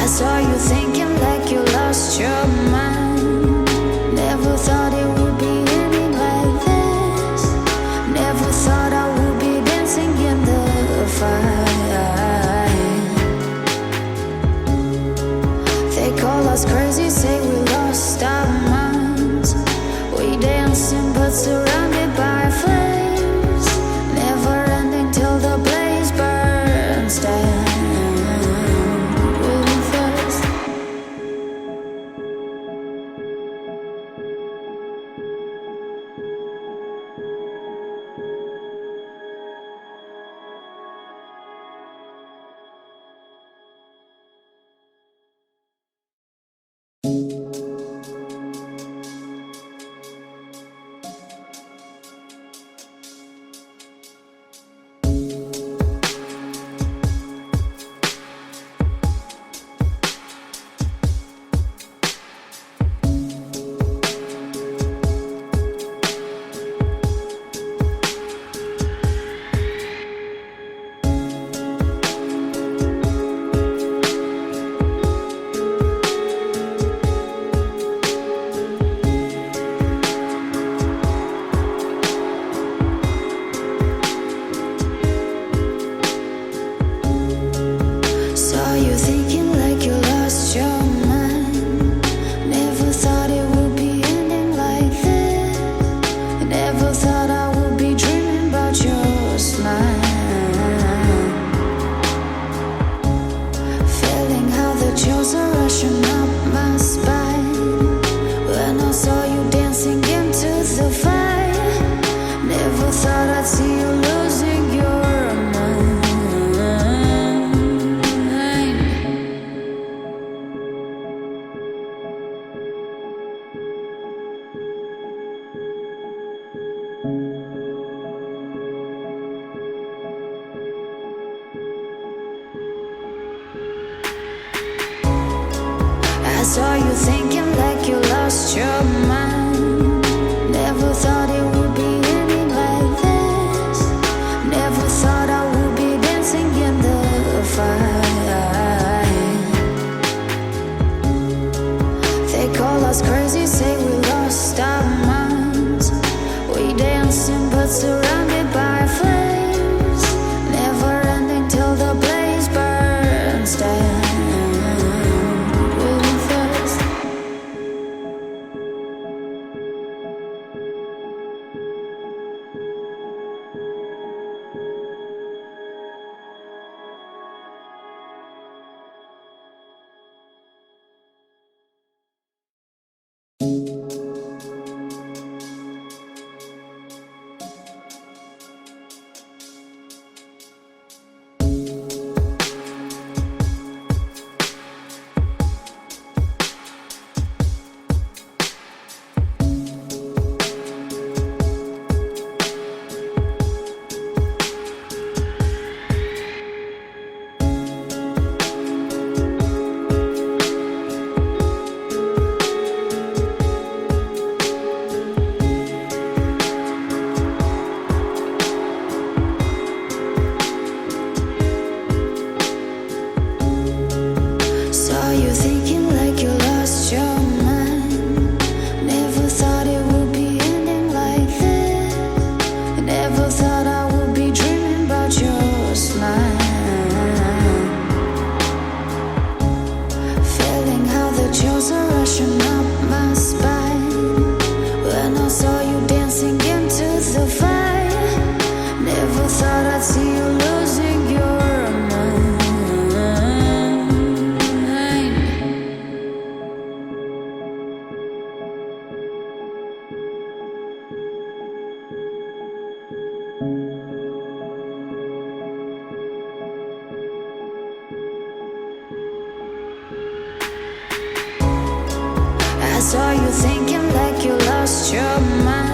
I saw you thinking like you lost your mind. Never thought it would be ending like this. Never thought I would be dancing in the fire. They call us crazy, say we lost our minds. We dancing but surrounded by flames. Never ending till the blaze burns down. Saw you thinking like you lost your mind. Never thought it would be ending like this. Never thought I would be dancing in the fire. They call us crazy, say we lost our minds. We dancing but surrounded by flames. Never ending till the blaze burns down. Saw you thinking like you lost your mind.